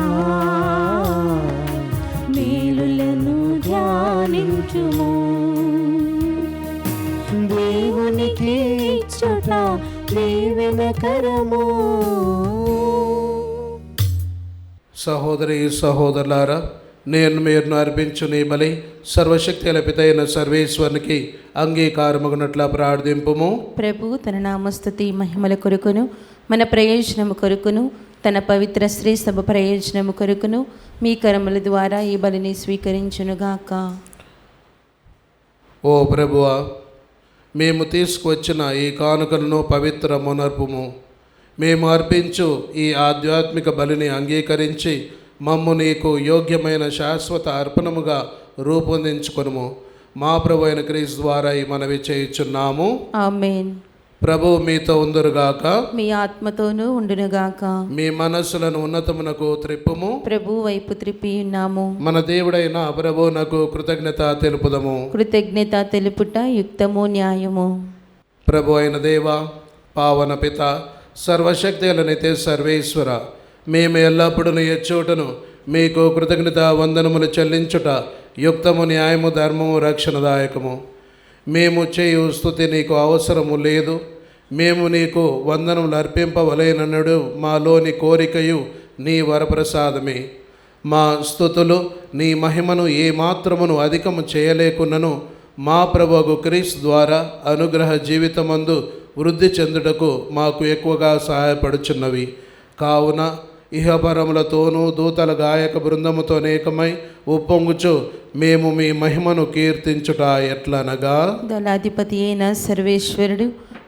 [SPEAKER 5] మేలులను ధ్యానించుము. దేవునికి ఇచ్చుట దీవెనకరము.
[SPEAKER 3] సహోదరి సహోదరులారా, నేను మీరు అర్పించు నీ బలి సర్వశక్తి పితైన సర్వేశ్వరునికి అంగీకారమగునట్ల ప్రార్థింపుము.
[SPEAKER 2] ప్రభు తన నామస్తుతి మహిమల కొరకును, మన ప్రయోజనము కొరకును, తన పవిత్ర శ్రీ సభ ప్రయోజనము కొరకును మీ కరముల ద్వారా ఈ బలిని స్వీకరించునుగాక.
[SPEAKER 3] ఓ ప్రభువా, మేము తీసుకువచ్చిన ఈ కానుకలను పవిత్ర మునర్పుము. మేము అర్పించు ఈ ఆధ్యాత్మిక బలిని అంగీకరించి మమ్ము నీకు యోగ్యమైన శాశ్వత అర్పణముగా రూపొందించుకొనుము. మా ప్రభు అయిన క్రీస్తు ద్వారా ఈ మనవి చేయుచున్నాము.
[SPEAKER 2] ఆమేన్.
[SPEAKER 3] ప్రభు మీతో ఉందురుగాక,
[SPEAKER 2] మీ ఆత్మతోనూ ఉండునుగాక.
[SPEAKER 3] మీ మనస్సులను ఉన్నతమునకు త్రిప్పుము.
[SPEAKER 2] ప్రభు వైపు త్రిప్పి ఉన్నాము.
[SPEAKER 3] మన దేవుడైన ప్రభువునకు కృతజ్ఞత తెలుపుదము.
[SPEAKER 2] కృతజ్ఞత తెలుపుట యుక్తము, న్యాయము.
[SPEAKER 3] ప్రభు అయిన దేవ, పావన పిత, సర్వశక్తి నిత్య సర్వేశ్వర, మేము ఎల్లప్పుడూ ఎచ్చోటను మీకు కృతజ్ఞత వందనములు చెల్లించుట యుక్తము, న్యాయము, ధర్మము, రక్షణదాయకము. మేము చేయు స్తుతి నీకు అవసరము లేదు. మేము నీకు వందనములు అర్పింపవలేనన్నాడు మాలోని కోరికయు నీ వరప్రసాదమే. మా స్తుతులు నీ మహిమను ఏ మాత్రమును అధికము చేయలేకున్నను మా ప్రభువు క్రీస్తు ద్వారా అనుగ్రహ జీవితమందు వృద్ధి చెందుటకు మాకు ఎక్కువగా సహాయపడుచున్నవి. కావున ఇహపరములతోనూ దూతల గాయక బృందముతో ఏకమై ఉప్పొంగుచు మేము మీ మహిమను కీర్తించుట ఎట్లనగా,
[SPEAKER 2] దళాధిపతి అయిన సర్వేశ్వరుడు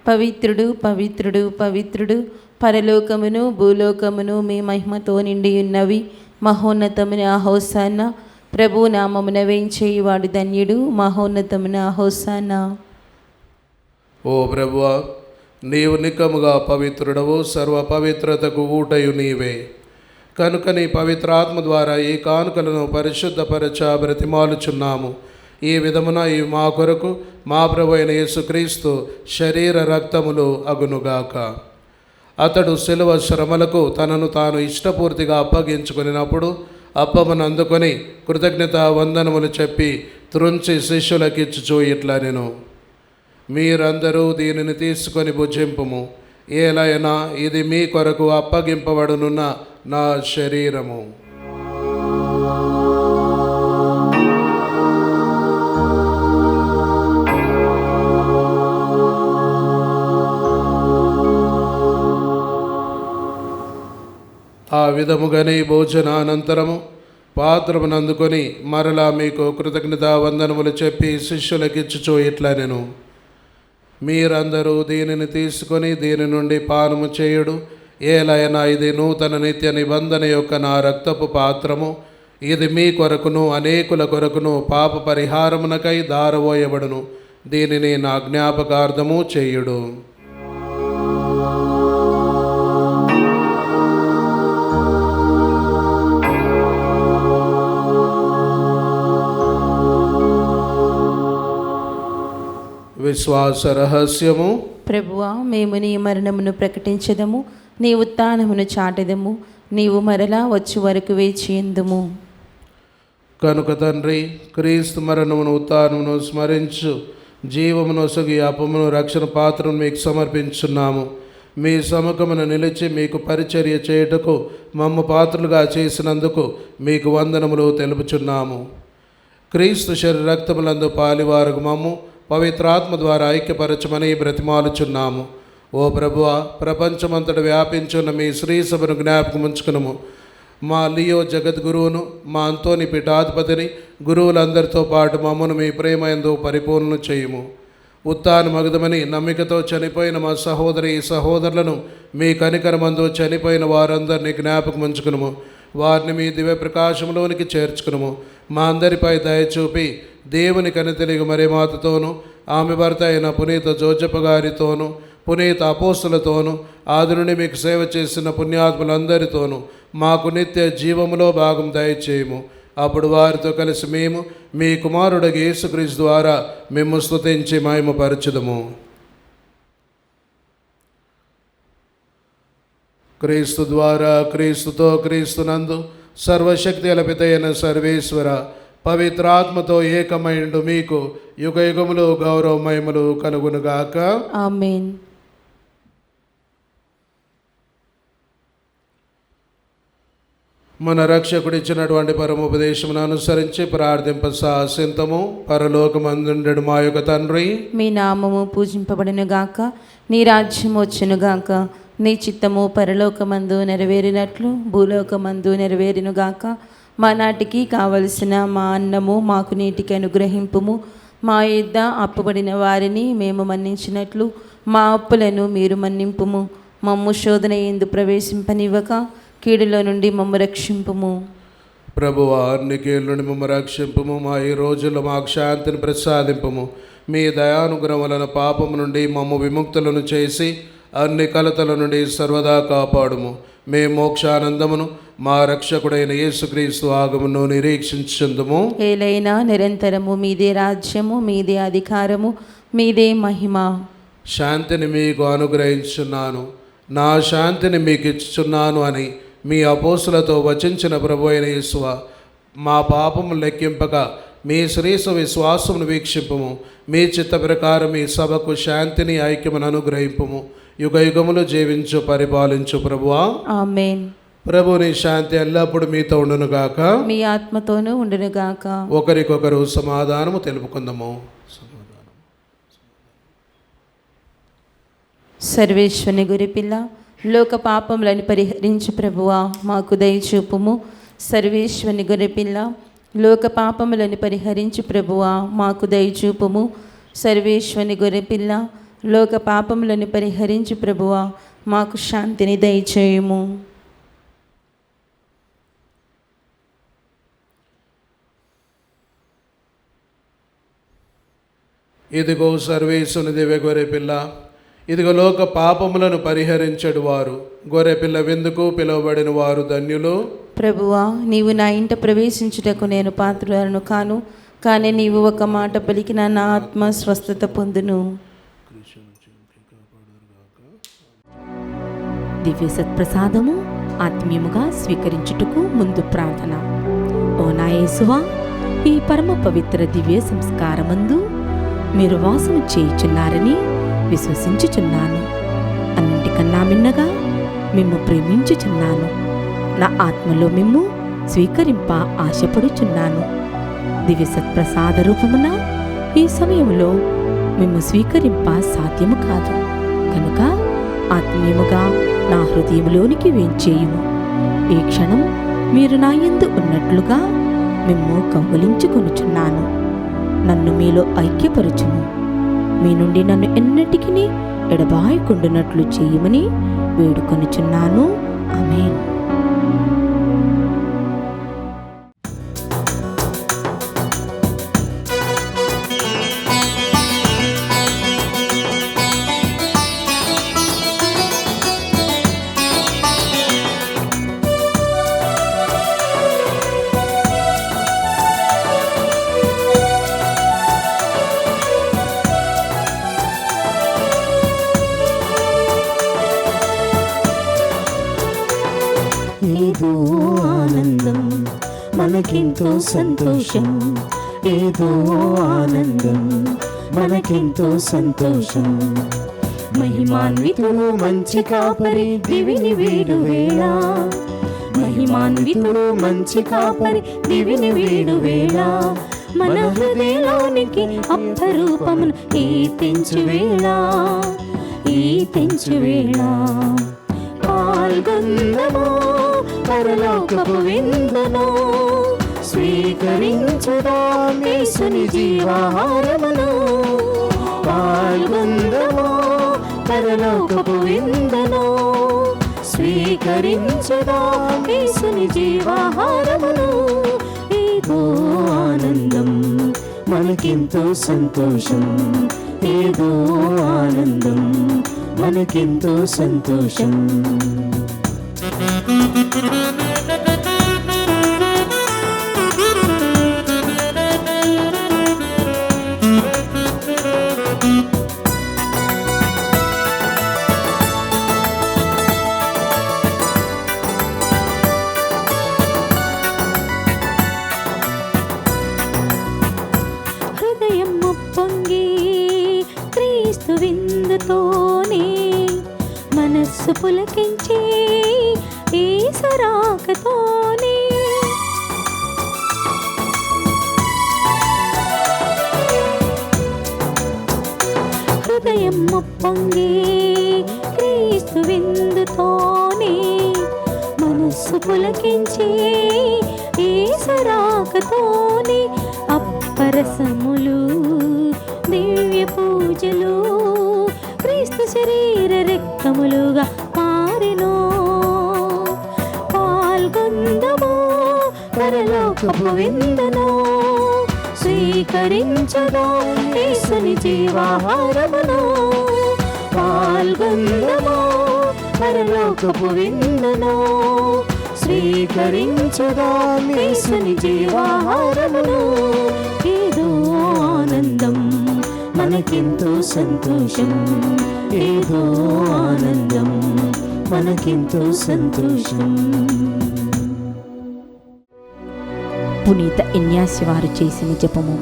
[SPEAKER 2] పవిత్రుడు, పవిత్రుడు, పవిత్రుడు, పరలోకమును భూలోకమును మీ మహిమతో నిండి ఉన్నవి. మహోన్నతమున హోసానా. ప్రభు నామమున వేంచేయువాడు ధన్యుడు. మహోన్నతమున హోసానా.
[SPEAKER 3] ఓ ప్రభువా, నీవు నికముగా పవిత్రుడవు, సర్వ పవిత్రతకు ఊటయు నీవే. కనుక నీ పవిత్రాత్మ ద్వారా ఈ కానుకలను పరిశుద్ధపరచ బ్రతిమాలుచున్నాము. ఈ విధమున ఈ మా కొరకు మా ప్రభు అయిన యేసుక్రీస్తు శరీర రక్తములు అగునుగాక. అతడు శిలువ శ్రమలకు తనను తాను ఇష్టపూర్తిగా అప్పగించుకున్నప్పుడు అప్పమును అందుకొని కృతజ్ఞత వందనములు చెప్పి త్రుంచి శిష్యులకిచ్చుచూ ఇట్లా నేను, మీరందరూ దీనిని తీసుకొని భుజింపుము. ఏలైనా ఇది మీ కొరకు అప్పగింపబడునున్న నా శరీరము. ఆ విధముగానే భోజనానంతరము పాత్రమును అందుకొని మరలా మీకు కృతజ్ఞతా వందనములు చెప్పి శిష్యులకిచ్చుచూ ఇట్లా నేను, మీరందరూ దీనిని తీసుకొని దీని నుండి పానము చేయుడు. ఏలైనా ఇది నూతన నిత్య నిబంధన యొక్క నా రక్తపు పాత్రము. ఇది మీ కొరకును అనేకుల కొరకును పాప పరిహారమునకై దారవోయబడును. దీనిని నా జ్ఞాపకార్థము చేయుడు. విశ్వాస రహస్యము.
[SPEAKER 2] ప్రభువా, మేము నీ మరణమును ప్రకటించదము, నీ ఉత్థానమును చాటెదము, నీవు మరలా వచ్చి వరకు వేచియందుము.
[SPEAKER 3] కనుక తండ్రి, క్రీస్తు మరణమును ఉత్థానమును స్మరించు జీవమునొసగి అపమును రక్షణ పాత్రను మీకు సమర్పించున్నాము. మీ సముఖమును నిలిచి మీకు పరిచర్య చేయుటకు మమ్ము పాత్రలుగా చేసినందుకు మీకు వందనములు తెలుపుచున్నాము. క్రీస్తు శరీర రక్తములందు పాలివారు మమ్ము పవిత్రాత్మ ద్వారా ఐక్యపరచమని బ్రతిమాలుచున్నాము. ఓ ప్రభువా, ప్రపంచమంతట వ్యాపించున్న మీ శ్రీ సభను జ్ఞాపకం ఉంచుకునము. మా లియో జగద్గురువును, మా అంతోని పీఠాధిపతిని, గురువులందరితో పాటు మమ్మను మీ ప్రేమయందు పరిపూర్ణ చేయుము. ఉత్థానమగుదమని నమ్మికతో చనిపోయిన మా సహోదరులను మీ కనికరమందు చనిపోయిన వారందరినీ జ్ఞాపకం ఉంచుకునుము. వారిని మీ దివ్య ప్రకాశంలోనికి చేర్చుకునుము. మా అందరిపై దయచూపి దేవుని కనితెలిగి మరి మాతతోనూ, ఆమె భర్త అయిన పునీత జోజప్ప గారితోనూ, పునీత అపోస్తులతోనూ, ఆది నుండి మీకు సేవ చేసిన పుణ్యాత్ములందరితోనూ మాకు నిత్య జీవములో భాగం దయచేయము. అప్పుడు వారితో కలిసి మేము మీ కుమారుడికి యేసుక్రీస్తు ద్వారా మేము స్తుతించి మహిమపరచుదము. క్రీస్తు ద్వారా, క్రీస్తుతో, క్రీస్తునందు సర్వశక్తి అలపితైన సర్వేశ్వర పవిత్రాత్మతో ఏకమైండు మీకు యుగ యుగములు గౌరవ మహిమలు కలుగునుగాక.
[SPEAKER 2] ఆమేన్.
[SPEAKER 3] మన రక్షకుడిచ్చినటువంటి పరమోపదేశమును అనుసరించి ప్రార్థింప సాసింతము. పరలోకమందుండెడు మా యొక్క తండ్రి,
[SPEAKER 2] మీ నామము పూజింపబడునుగాక, నీ రాజ్యము వచ్చునుగాక, నీ చిత్తము పరలోకమందు నెరవేరినట్లు భూలోకమందు నెరవేరునుగాక. మా నాటికి కావలసిన మా అన్నము మాకు నీటికి అనుగ్రహింపుము. మా యొద్ద అప్పుబడిన వారిని మేము మన్నించినట్లు మా అప్పులను మీరు మన్నింపుము. మమ్ము శోధన యందు ప్రవేశింపనివ్వక కీడులో నుండి మమ్ము రక్షింపుము.
[SPEAKER 3] ప్రభువా, అన్ని కీళ్ళ నుండి మమ్ము రక్షింపుము. మా ఈ రోజుల్లో మాకు శాంతిని ప్రసాదింపుము. మీ దయానుగ్రహం వలన పాపము నుండి మమ్ము విముక్తులను చేసి అన్ని కలతల నుండి సర్వదా కాపాడుము. మేము మోక్షానందమును మా రక్షకుడైన యేసుక్రీస్తు ఆగమును నిరీక్షించుందుము.
[SPEAKER 2] ఏలైనా నిరంతరము మీదే రాజ్యము, మీదే అధికారము, మీదే మహిమ.
[SPEAKER 3] శాంతిని మీకు అనుగ్రహించున్నాను, నా శాంతిని మీకు ఇచ్చుచున్నాను అని మీ అపోస్తులతో వచించిన ప్రభు అయిన యేసువ, మా పాపము లెక్కింపక మీ శ్రీస విశ్వాసమును వీక్షింపుము. మీ చిత్త ప్రకారం మీ సభకు శాంతిని ఐక్యమును అనుగ్రహింపుము. యుగ యుగములు జీవించు పరిపాలించు ప్రభువా.
[SPEAKER 2] ఆమేన్.
[SPEAKER 3] ప్రభుని శాంతి ఎల్లప్పుడు మీతో ఉండునుగాక,
[SPEAKER 2] మీ ఆత్మతోనూ ఉండునుగాక.
[SPEAKER 3] ఒకరికొకరు సమాధానము తెలుపుకుందాము.
[SPEAKER 2] సర్వేశ్వని గురిపిల్ల, లోక పాపములను పరిహరించు ప్రభువా మాకు దయచూపుము. సర్వేశ్వని గొర్రెపిల్ల, లోక పాపములను పరిహరించు ప్రభువా మాకు దయచూపుము. సర్వేశ్వని గొర్రెపిల్ల, లోక పాపములను పరిహరించు ప్రభువా మాకు శాంతిని దయచేయుము.
[SPEAKER 3] ఇదిగో సర్వేశ్వని దివ్య గొర్రెపిల్ల, ఇదిగో లోక పాపములను పరిహరించడు వారు. గొర్రెపిల్ల విందుకు పిలువబడిన వారు ధన్యులు.
[SPEAKER 2] ప్రభువా, నీవు నా ఇంట ప్రవేశించుటకు నేను పాత్రులను కాను, కానీ నీవు ఒక మాట పలికిన నా ఆత్మ స్వస్థత పొందును.
[SPEAKER 5] దివ్య సత్ప్రసాదము
[SPEAKER 6] ఆత్మీయముగా స్వీకరించుటకు ముందు ప్రార్థన. ఓ నా యేసువా, ఈ పరమ పవిత్ర దివ్య సంస్కారమందు మీరు వాసము చేయుచున్నారని విశ్వసించుచున్నాను. అన్నింటికన్నా మిన్నగా మిమ్ము ప్రేమించుచున్నాను. నా ఆత్మలో మిమ్ము స్వీకరింప ఆశపడుచున్నాను. దివ్య సత్ప్రసాద రూపమున ఈ సమయంలో మిమ్ము స్వీకరింప సాధ్యము కాదు కనుక ఆత్మీయముగా నా హృదయంలోనికి వేంచేయుము. ఈ క్షణం మీరు నా యందు ఉన్నట్లుగా మిమ్ము కౌగిలించుకొనుచున్నాను. నన్ను మీలో ఐక్యపరచుము. మీ నుండి నన్ను ఎన్నటికీ ఎడబాయకుండునట్లు చేయమని వేడుకొనుచున్నాను. ఆమేన్.
[SPEAKER 5] ఏదో ఆనందం, మనకెంతో సంతోషం. ఏదో ఆనందం, మనకెంతో సంతోషం. మహిమాన్వితుడు మంచి కాపరి దివిని వేడు వేళ. మహిమాన్వితుడు మంచి కాపరి దివిని వేడు వేళ. మన హృదయంలోనికి అప్పరూపమును ఈ తెంచు వేళ. ఈ తెంచు వేళ పాల్గొందము పరలోకపు విందును. స్వీకరించుదాం యేసుని జీవాహారమును. పాల్గొందము పరలోకపు విందును. స్వీకరించుదాం యేసుని జీవాహారమును. ఏదో ఆనందం, మనకెంతో సంతోషం. ఏదో ఆనందం, మనకెంతో సంతోషం. హృదయం ఉప్పొంగి క్రీస్తు విందుతోనే, మనస్సు పులకించి యేసు రాకతోనే. హృదయం ఉప్పొంగి క్రీస్తు విందుతోనే, మనస్సు పులకించి యేసు రాకతోనే. అప్పరసములు దివ్య పూజలు క్రీస్తు శరీర రక్తములుగా మారెను. పాల్గొందము పరలోకపు విందును. స్వీకరించుదాం యేసుని జీవాహారమును. పాల్గొందము పరలోకపు విందును. స్వీకరించుదాం యేసుని జీవాహారమును. ఏదో ఆనందం, మనకెంతో సంతోషం. ఏదో ఆనందం, మనకెంతో సంతోషం.
[SPEAKER 6] పునీత ఇన్యాసి వారు చేసిన జపము.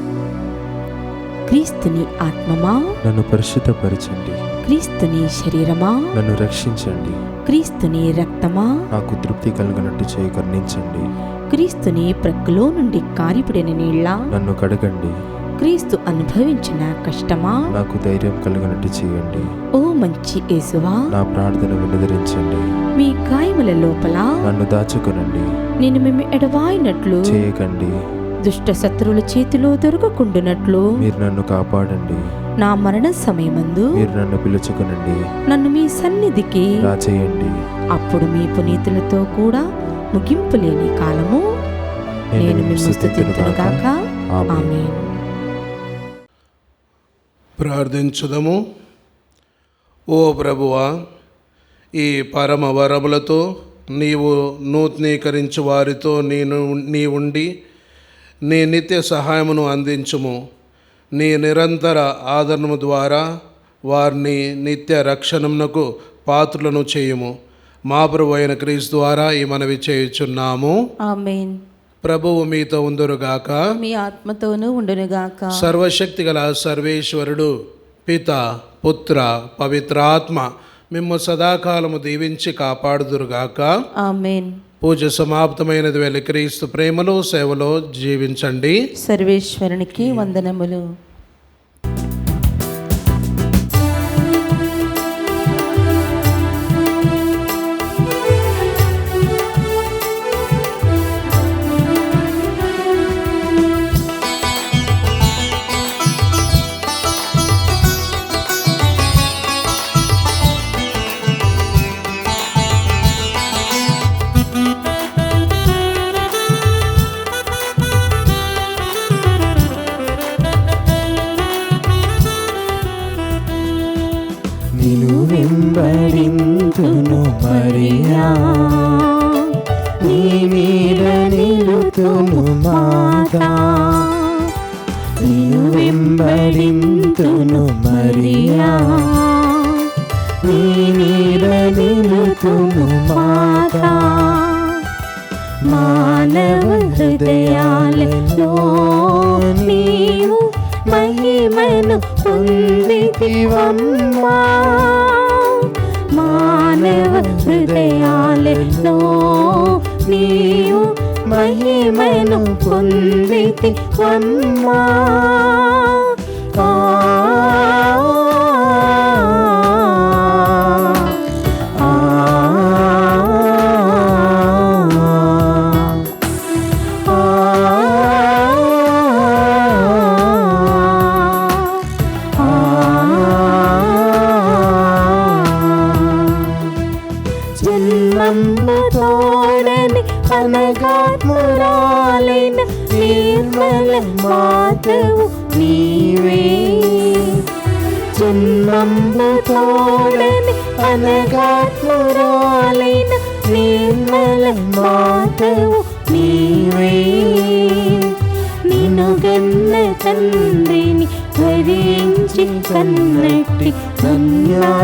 [SPEAKER 6] క్రీస్తుని ఆత్మమా
[SPEAKER 1] నన్ను పరిశుద్ధపరచండి.
[SPEAKER 6] క్రీస్తుని శరీరమా
[SPEAKER 1] నన్ను రక్షించండి.
[SPEAKER 6] క్రీస్తుని రక్తమా
[SPEAKER 1] నాకు తృప్తి కలుగునట్టు చేయి కరుణించండి.
[SPEAKER 6] క్రీస్తుని ప్రక్కలో నుండి కారిపడిన నీళ్ళ
[SPEAKER 1] నన్ను కడగండి.
[SPEAKER 6] క్రీస్తు అనుభవించిన కష్టమా
[SPEAKER 1] నాకు ధైర్యం కలుగునట్టు చేయండి.
[SPEAKER 6] ఓ మంచి యేసువా,
[SPEAKER 1] నా ప్రార్థన వినదరించండి.
[SPEAKER 6] మీ గాయముల లోపల
[SPEAKER 1] నన్ను దాచుకొనండి.
[SPEAKER 6] నేను మేము ఎడవాయినట్లు
[SPEAKER 1] చేయకండి.
[SPEAKER 6] దుష్ట శత్రువుల చేతిలో దొరకకుండునట్లు
[SPEAKER 1] మీరు నన్ను కాపాడండి.
[SPEAKER 6] నా మరణ సమయమందు
[SPEAKER 1] మీరు నన్ను పిలుచుకొనండి.
[SPEAKER 6] నన్ను మీ సన్నిధికి
[SPEAKER 1] రాచేయండి.
[SPEAKER 6] అప్పుడు మీ పునీతులతో కూడా ముగింపు లేని కాలము నేను మిమ్ము స్తుతింతును గాక. ఆమేన్.
[SPEAKER 3] ప్రార్థించుదము. ఓ ప్రభువా, ఈ పరమ వరములతో నీవు నూతనీకరించు వారితో నీ ఉండి నీ నిత్య సహాయమును అందించుము. నీ నిరంతర ఆదరణము ద్వారా వారిని నిత్య రక్షణమునకు పాత్రులను చేయుము. మా ప్రభు అయిన క్రీస్తు ద్వారా ఈ మనవి చేయుచున్నాము.
[SPEAKER 2] ఆమేన్.
[SPEAKER 3] ప్రభువు మీతో ఉందురుగాక.
[SPEAKER 2] మీ ఆత్మతోనూ ఉండునుగాక.
[SPEAKER 3] సర్వశక్తి గల సర్వేశ్వరుడు పిత పుత్ర పవిత్రాత్మ మిమ్ము సదాకాలము దీవించి కాపాడుదురుగాక.
[SPEAKER 2] ఆమేన్.
[SPEAKER 3] పూజ సమాప్తమైనది. వెళ్ళి క్రీస్తు ప్రేమలో సేవలో జీవించండి.
[SPEAKER 2] సర్వేశ్వరునికి వందనములు.
[SPEAKER 5] నిన్ను వెంబడింతును మరియా, నీ నీడ నిలుతును మాతా. నిన్ను వెంబడింతును మరియా, నీ నీడ నిలుతును మాతా. మానవ హృదయాలలో నీవు మహిమను పొందితివమ్మా. మానవ హృదయాలలో నీవు మహిమను పొందితివమ్మా. జన్మతోడని అనగాత్మురాలైన నిర్మల మాతవు నీవే. జన్మతోడని అనగాత్మురాలైన నిర్మల మాతవు నీవే. నిన్ను గన్న తండ్రిని భరించి కన్నట్టి ధన్యాత్మురాలవు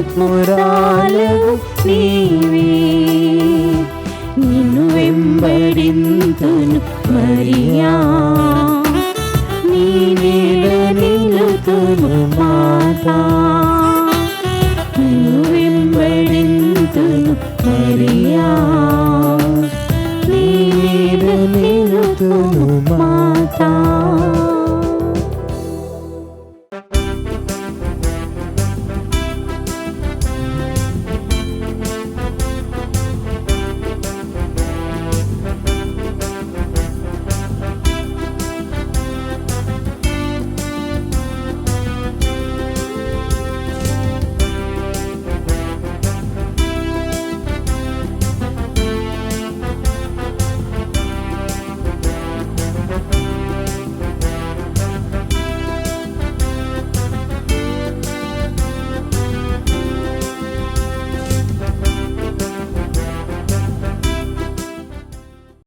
[SPEAKER 5] నీవే. నిన్ను వెంబడింతును మరియా, నీ నీడ నిలుతును మాతా.